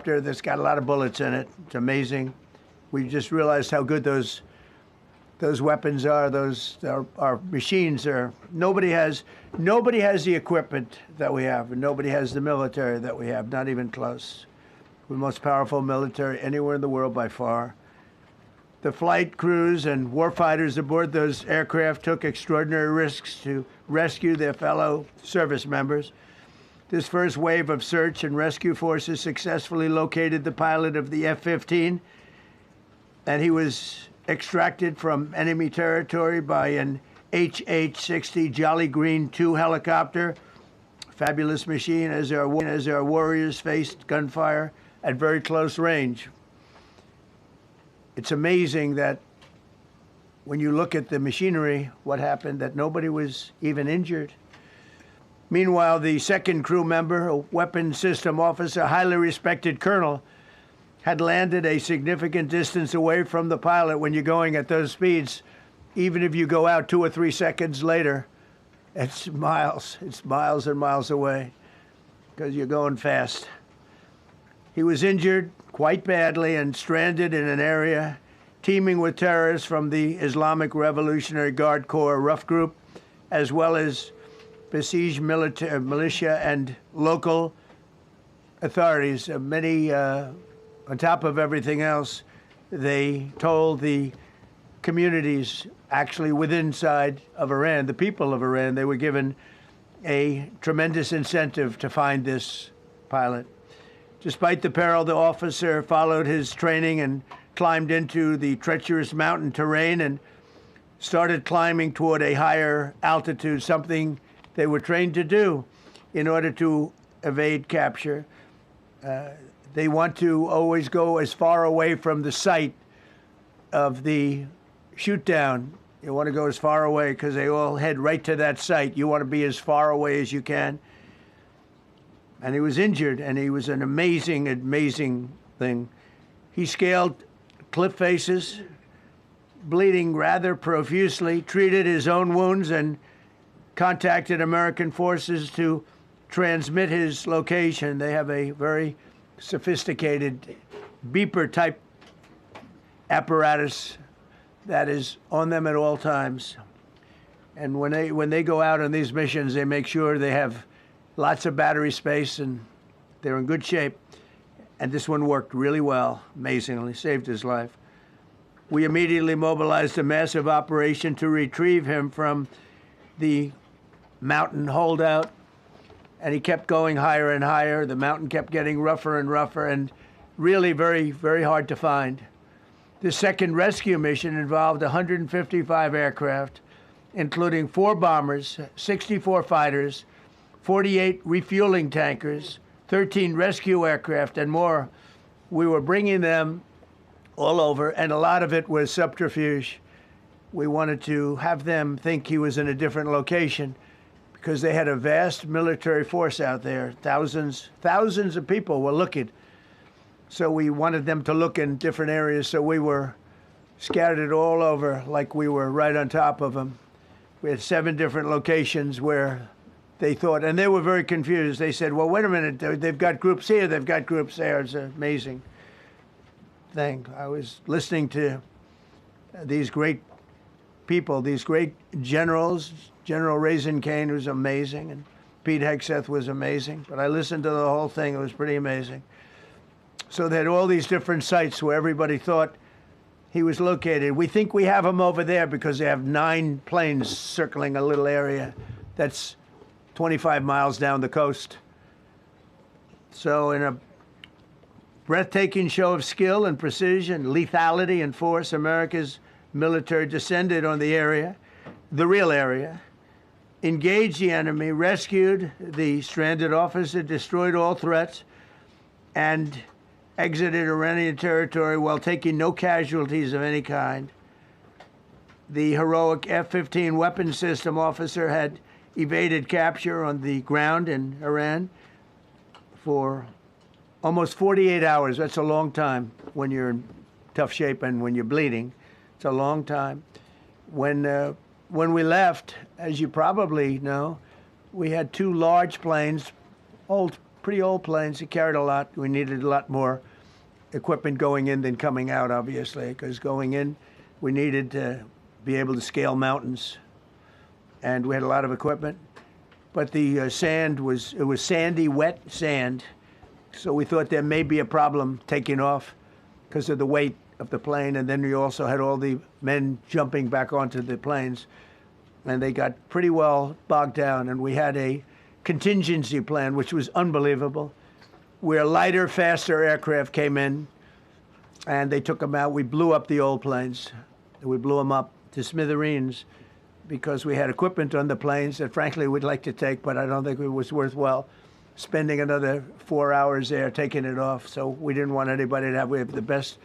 helicopter that's got a lot of bullets in it. It's amazing. We just realized how good those weapons are. Those our machines are. Nobody has the equipment that we have, and nobody has the military that we have. Not even close. We're the most powerful military anywhere in the world by far. The flight crews and warfighters aboard those aircraft took extraordinary risks to rescue their fellow service members. This first wave of search and rescue forces successfully located the pilot of the F-15, and he was extracted from enemy territory by an HH-60 Jolly Green II helicopter. Fabulous machine as our warriors faced gunfire at very close range. It's amazing that when you look at the machinery, what happened, that nobody was even injured. Meanwhile, the second crew member, a weapons system officer, highly respected colonel, had landed a significant distance away from the pilot. When you're going at those speeds, even if you go out 2 or 3 seconds later, it's miles and miles away because you're going fast. He was injured quite badly and stranded in an area teeming with terrorists from the Islamic Revolutionary Guard Corps rough group, as well as besieged militia and local authorities. On top of everything else, they told the communities actually within inside of Iran, the people of Iran, they were given a tremendous incentive to find this pilot. Despite the peril, the officer followed his training and climbed into the treacherous mountain terrain and started climbing toward a higher altitude, something they were trained to do in order to evade capture. They want to always go as far away from the site of the shoot down. You want to go as far away because they all head right to that site. You want to be as far away as you can. And he was injured, and he was an amazing, amazing thing. He scaled cliff faces, bleeding rather profusely, treated his own wounds, and contacted American forces to transmit his location. They have a very sophisticated beeper-type apparatus that is on them at all times. And when they go out on these missions, they make sure they have lots of battery space, and they're in good shape. And this one worked really well, amazingly, saved his life. We immediately mobilized a massive operation to retrieve him from the mountain holdout, and he kept going higher and higher. The mountain kept getting rougher and rougher, and really very, very hard to find. The second rescue mission involved 155 aircraft, including 4 bombers, 64 fighters, 48 refueling tankers, 13 rescue aircraft, and more. We were bringing them all over, and a lot of it was subterfuge. We wanted to have them think he was in a different location because they had a vast military force out there. Thousands of people were looking. So we wanted them to look in different areas, so we were scattered all over like we were right on top of them. We had 7 different locations where they thought, and they were very confused. They said, well, wait a minute, they've got groups here, they've got groups there. It's an amazing thing. I was listening to these great people, these great generals. General Raisin Kane was amazing, and Pete Hegseth was amazing. But I listened to the whole thing. It was pretty amazing. So they had all these different sites where everybody thought he was located. We think we have him over there because they have 9 planes circling a little area that's 25 miles down the coast. So in a breathtaking show of skill and precision, lethality and force, America's military descended on the area, the real area, engaged the enemy, rescued the stranded officer, destroyed all threats, and exited Iranian territory while taking no casualties of any kind. The heroic F-15 weapons system officer had evaded capture on the ground in Iran for almost 48 hours. That's a long time when you're in tough shape and when you're bleeding. It's a long time. When we left, as you probably know, we had 2 large planes, old pretty old planes. It carried a lot. We needed a lot more equipment going in than coming out, obviously, because going in, we needed to be able to scale mountains, and we had a lot of equipment. But the sand was sandy, wet sand, so we thought there may be a problem taking off because of the weight of the plane, and then we also had all the men jumping back onto the planes, and they got pretty well bogged down, and we had a contingency plan, which was unbelievable, where lighter, faster aircraft came in, and they took them out. We blew up the old planes. We blew them up to smithereens because we had equipment on the planes that, frankly, we'd like to take, but I don't think it was worthwhile spending another 4 hours there taking it off. So we didn't want anybody to have, we have the best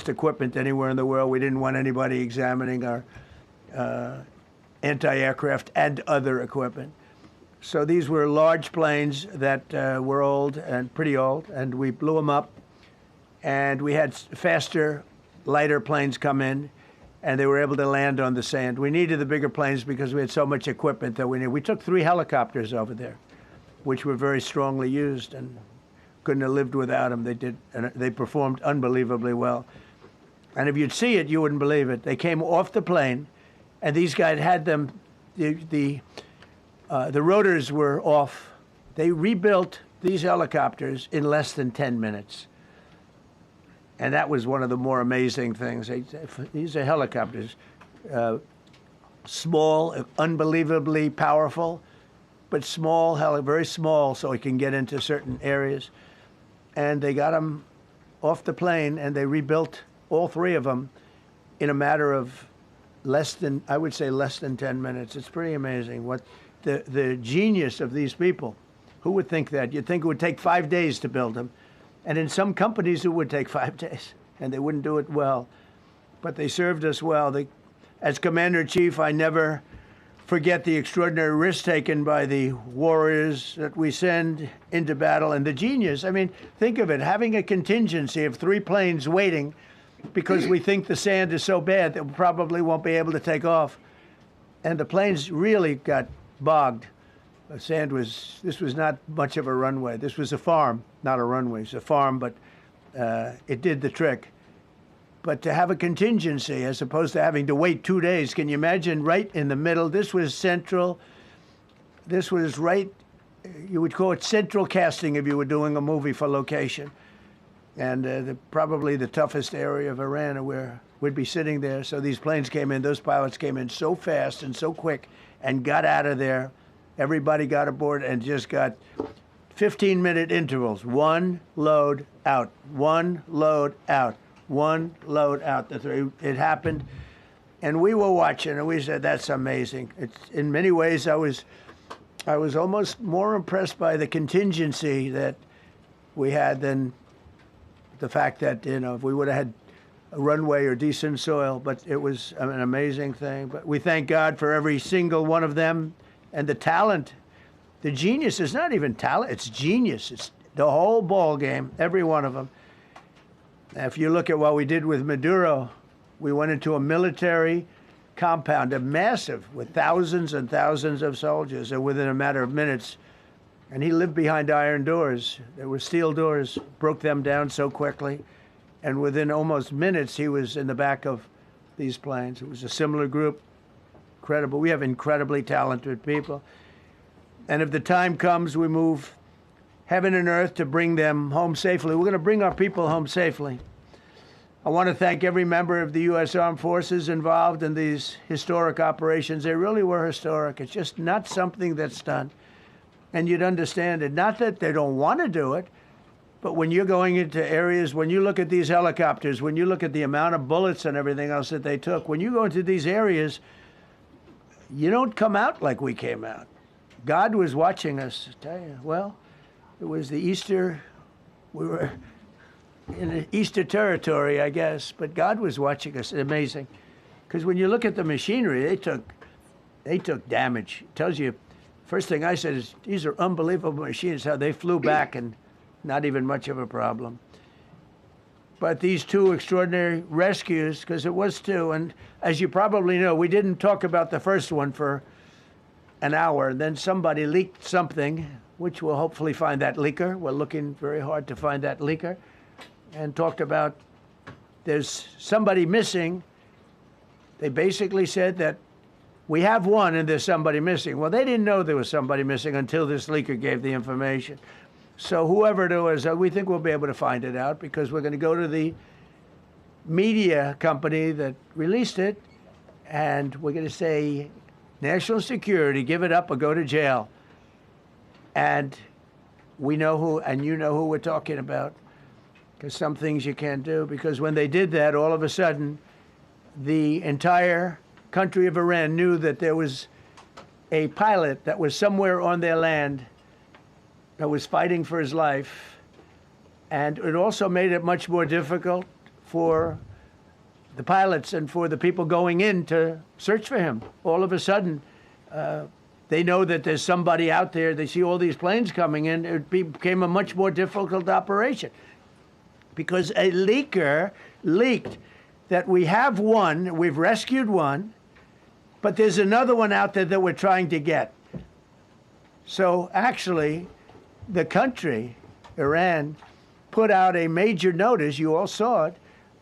equipment anywhere in the world. We didn't want anybody examining our anti-aircraft and other equipment. So these were large planes that were old and pretty old, and we blew them up, and we had faster, lighter planes come in, and they were able to land on the sand. We needed the bigger planes because we had so much equipment that we needed. We took 3 helicopters over there, which were very strongly used, and couldn't have lived without them. They did, and they performed unbelievably well. And if you'd see it, you wouldn't believe it. They came off the plane, and these guys had them. The rotors were off. They rebuilt these helicopters in less than 10 minutes. And that was one of the more amazing things. These are helicopters, small, unbelievably powerful, but small, very small, so it can get into certain areas. And they got them off the plane, and they rebuilt all 3 of them in a matter of less than 10 minutes. It's pretty amazing what the genius of these people. Who would think that? You'd think it would take 5 days to build them. And in some companies, it would take 5 days, and they wouldn't do it well. But they served us well. As Commander-in-Chief, I never forget the extraordinary risk taken by the warriors that we send into battle, and the genius. I mean, think of it, having a contingency of 3 planes waiting because we think the sand is so bad that we probably won't be able to take off. And the planes really got bogged. The sand this was not much of a runway. This was a farm, not a runway. It's a farm, but it did the trick. But to have a contingency as opposed to having to wait 2 days, can you imagine right in the middle? This was central. This was right, you would call it central casting if you were doing a movie for location. And probably the toughest area of Iran where we'd be sitting there. So these planes came in, those pilots came in so fast and so quick and got out of there. Everybody got aboard and just got 15-minute intervals. 1 load out, 1 load out, 1 load out. It happened, and we were watching, and we said, "That's amazing." In many ways, I was almost more impressed by the contingency that we had than the fact that if we would have had a runway or decent soil. But it was an amazing thing. But we thank God for every single one of them. And the talent, the genius is not even talent, it's genius. It's the whole ball game, every one of them. If you look at what we did with Maduro, we went into a military compound, a massive, with thousands and thousands of soldiers, and within a matter of minutes, and he lived behind iron doors. There were steel doors, broke them down so quickly, and within almost minutes, he was in the back of these planes. It was a similar group. Incredible. We have incredibly talented people. And if the time comes, we move heaven and earth to bring them home safely. We're going to bring our people home safely. I want to thank every member of the U.S. Armed Forces involved in these historic operations. They really were historic. It's just not something that's done. And you'd understand it. Not that they don't want to do it, but when you're going into areas, when you look at these helicopters, when you look at the amount of bullets and everything else that they took, when you go into these areas, you don't come out like we came out. God was watching us. I tell you, well, it was the Easter, we were in Easter territory, I guess, but God was watching us. Amazing. Because when you look at the machinery, they took damage. It tells you, first thing I said is, these are unbelievable machines, how they flew back and not even much of a problem. But these 2 extraordinary rescues, because it was 2, and as you probably know, we didn't talk about the first one for an hour, and then somebody leaked something which will hopefully find that leaker. We're looking very hard to find that leaker. And talked about there's somebody missing. They basically said that we have one and there's somebody missing. Well, they didn't know there was somebody missing until this leaker gave the information. So whoever it was, we think we'll be able to find it out because we're going to go to the media company that released it, and we're going to say, national security, give it up or go to jail. And we know who, and you know who we're talking about, because some things you can't do. Because when they did that, all of a sudden, the entire country of Iran knew that there was a pilot that was somewhere on their land that was fighting for his life. And it also made it much more difficult for the pilots and for the people going in to search for him. All of a sudden, they know that there's somebody out there. They see all these planes coming in. It became a much more difficult operation because a leaker leaked that we have one, we've rescued one, but there's another one out there that we're trying to get. So actually, the country, Iran, put out a major notice, you all saw it,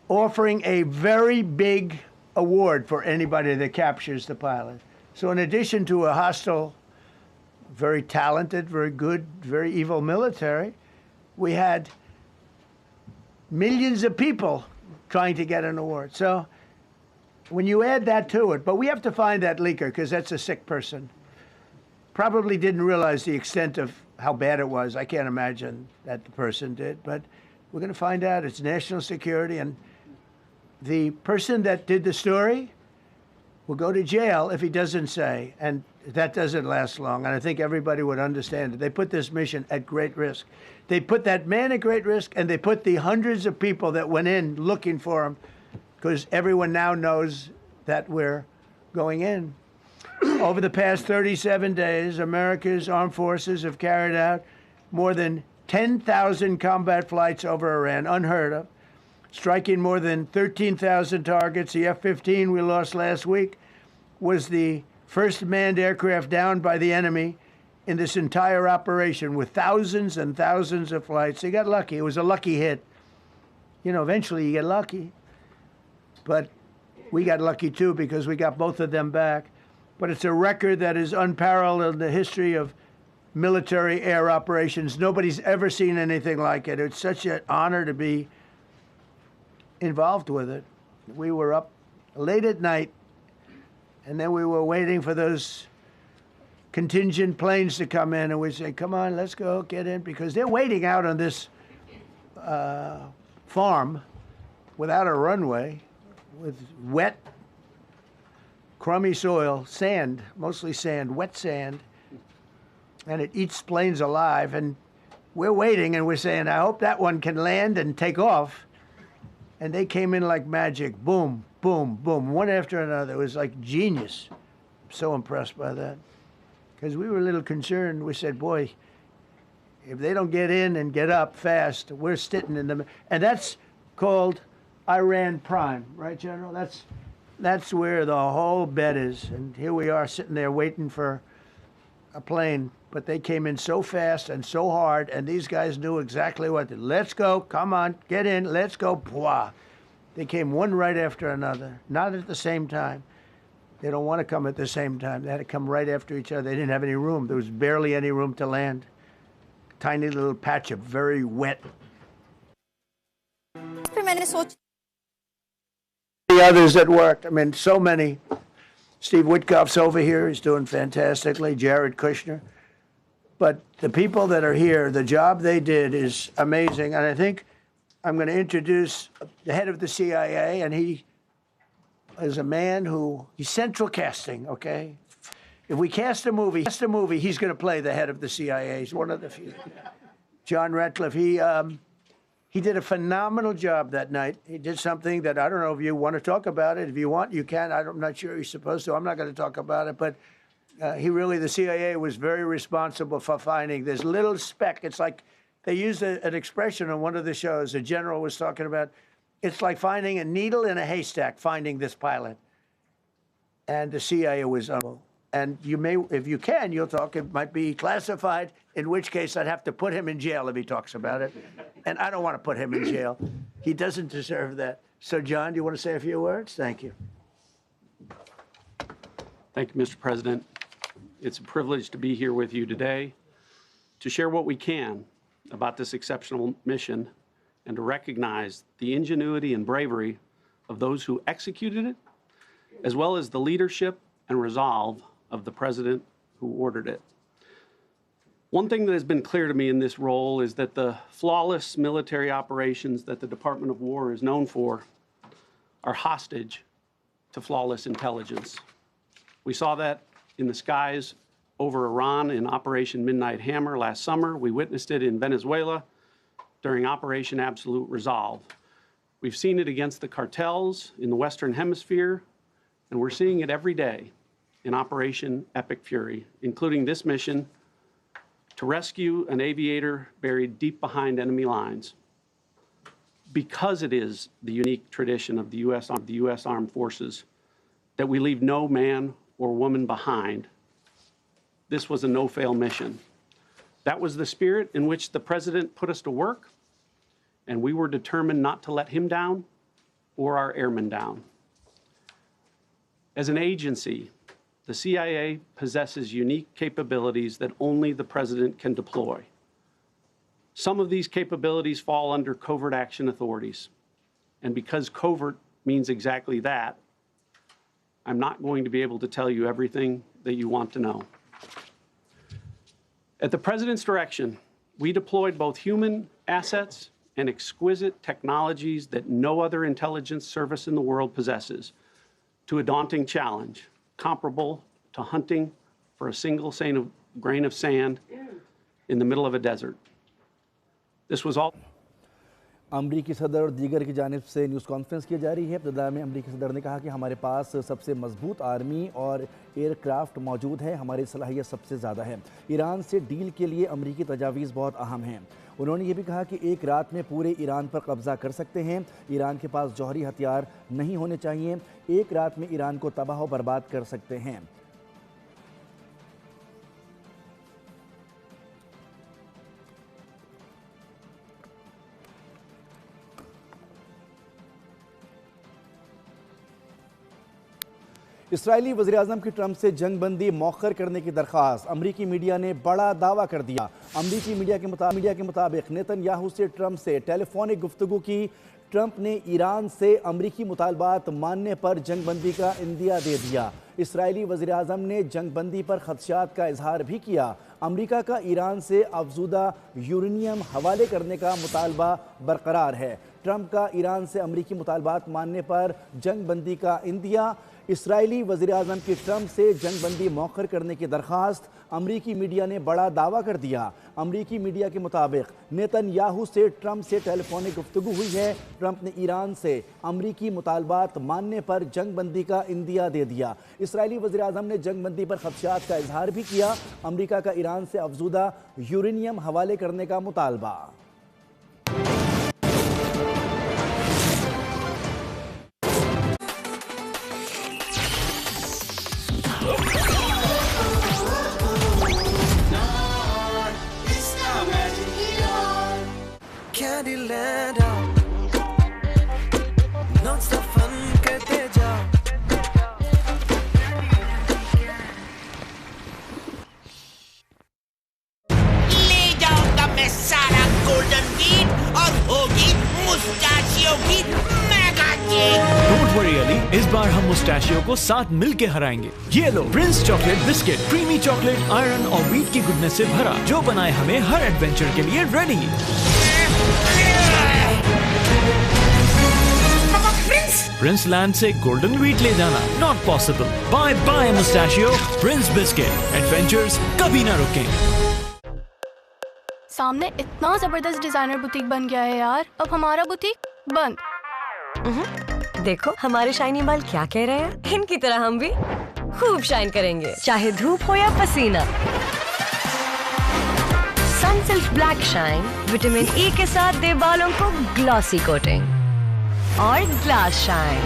offering a very big award for anybody that captures the pilot. So in addition to a hostile, very talented, very good, very evil military, we had millions of people trying to get an award. So when you add that to it, but we have to find that leaker because that's a sick person. Probably didn't realize the extent of how bad it was. I can't imagine that the person did, but we're going to find out. It's national security, and the person that did the story will go to jail if he doesn't say, and that doesn't last long, and I think everybody would understand it. They put this mission at great risk. They put that man at great risk, and they put the hundreds of people that went in looking for him, because everyone now knows that we're going in. Over the past 37 days, America's armed forces have carried out more than 10,000 combat flights over Iran, unheard of, striking more than 13,000 targets. The F-15 we lost last week was the first manned aircraft downed by the enemy in this entire operation with thousands and thousands of flights. They got lucky. It was a lucky hit. You know, eventually you get lucky. But we got lucky too because we got both of them back. But it's a record that is unparalleled in the history of military air operations. Nobody's ever seen anything like it. It's such an honor to be involved with it. We were up late at night, and then we were waiting for those contingent planes to come in, and we say, come on, let's go, get in, because they're waiting out on this farm without a runway, with wet, crummy soil, sand, mostly sand, wet sand, and it eats planes alive. And we're waiting, and we're saying, I hope that one can land and take off. And they came in like magic, boom, boom, boom, one after another. It was like genius. I'm so impressed by that. Because we were a little concerned. We said, boy, if they don't get in and get up fast, we're sitting in them. And that's called Iran Prime, right, General? That's where the whole bet is. And here we are sitting there waiting for a plane. But they came in so fast and so hard, and these guys knew exactly what to do. Let's go, come on, get in, let's go, pwah. They came one right after another, not at the same time. They don't want to come at the same time. They had to come right after each other. They didn't have any room. There was barely any room to land. Tiny little patch of very wet. The others that worked, I mean, so many. Steve Witkoff's over here. He's doing fantastically. Jared Kushner. But the people that are here, the job they did is amazing. And I think I'm going to introduce the head of the CIA, and he is a man who, he's central casting, okay? If we cast a movie, he's going to play the head of the CIA. He's one of the few. John Ratcliffe, he did a phenomenal job that night. He did something that I don't know if you want to talk about it. If you want, you can. I'm not sure you're supposed to. I'm not going to talk about it. But the CIA was very responsible for finding this little speck. It's like they used an expression on one of the shows. A general was talking about, it's like finding a needle in a haystack, finding this pilot. And the CIA was unbelievable. And you may, if you can, you'll talk. It might be classified, in which case I'd have to put him in jail if he talks about it. And I don't want to put him in jail. He doesn't deserve that. So, John, do you want to say a few words? Thank you. Thank you, Mr. President. It's a privilege to be here with you today to share what we can about this exceptional mission and to recognize the ingenuity and bravery of those who executed it, as well as the leadership and resolve of the President who ordered it. One thing that has been clear to me in this role is that the flawless military operations that the Department of War is known for are hostage to flawless intelligence. We saw that in the skies over Iran in Operation Midnight Hammer last summer. We witnessed it in Venezuela during Operation Absolute Resolve. We've seen it against the cartels in the Western Hemisphere, and we're seeing it every day in Operation Epic Fury, including this mission to rescue an aviator buried deep behind enemy lines. Because it is the unique tradition of the U.S. Armed Forces that we leave no man or woman behind, this was a no-fail mission. That was the spirit in which the President put us to work, and we were determined not to let him down or our airmen down. As an agency, the CIA possesses unique capabilities that only the President can deploy. Some of these capabilities fall under covert action authorities. And because covert means exactly that, I'm not going to be able to tell you everything that you want to know. At the President's direction, we deployed both human assets and exquisite technologies that no other intelligence service in the world possesses to a daunting challenge comparable to hunting for a single grain of sand in the middle of a desert. This was all. अमरीकी सदर और दीगर की जानिब से news conference की जा रही है। इब्तिदा में अमरीकी सदर ने कहा कि हमारे पास सबसे मजबूत आर्मी और एयरक्राफ्ट मौजूद है, हमारी सलाहियत सबसे ज़्यादा है। ईरान से डील के लिए अमरीकी तजावीज़ बहुत अहम हैं। उन्होंने ये भी कहा कि एक रात में पूरे ईरान पर कब्ज़ा कर सकते हैं। ईरान के पास जौहरी हथियार नहीं होने चाहिए। एक रात में ईरान को तबाह व बर्बाद कर सकते हैं। इसराइली वज़ीर-ए-आज़म की ट्रंप से जंगबंदी मौखर करने की दरख्वास्त। अमरीकी मीडिया ने बड़ा दावा कर दिया। अमरीकी मीडिया के मुताबिक नेतन्याहू से ट्रंप से टेलीफोनिक गुफ्तगू की। ट्रंप ने ईरान से अमरीकी मुतालबात मानने पर जंगबंदी का इंदिया दे दिया। इसराइली वज़ीर-ए-आज़म ने जंगबंदी पर खदशात का इजहार भी किया। अमरीका का ईरान से अफजूदा यूरेनियम हवाले करने का मुतालबा बरकरार है। ट्रंप का ईरान से अमरीकी मुतालबात मानने पर जंगबंदी का इंदिया। इसराइली वज़ीर-ए-आज़म की ट्रंप से जंगबंदी मौखर करने की दरख्वास्त। अमरीकी मीडिया ने बड़ा दावा कर दिया। अमरीकी मीडिया के मुताबिक नेतन्याहू से ट्रंप से टेलीफोनिक गुफ्तगू हुई है। ट्रंप ने ईरान से अमरीकी मुतालबात मानने पर जंगबंदी का इंदिया दे दिया। इसराइली वज़ीर-ए-आज़म ने जंगबंदी पर खदशात का इजहार भी किया। अमरीका का ईरान से अफजूदा यूरेनियम हवाले करने का मुतालबा। इस बार हम मुस्टैशियो को साथ मिलके हराएंगे। ये लो Prince chocolate biscuit, creamy chocolate, iron और व्हीट की गुडनेस से भरा, जो बनाए हमें हर एडवेंचर के लिए रेडी। प्रिंस लैंड से गोल्डन व्हीट ले जाना not possible. Bye bye Mustachio, Prince biscuit, adventures कभी ना रुकें। सामने इतना जबरदस्त डिजाइनर बुटीक बन गया है यार, अब हमारा बुटीक बंद। देखो हमारे शाइनी बाल क्या कह रहे हैं। इनकी तरह हम भी खूब शाइन करेंगे, चाहे धूप हो या पसीना। Sunsilk black shine vitamin E के साथ दे बालों को ग्लॉसी कोटिंग और ग्लास शाइन।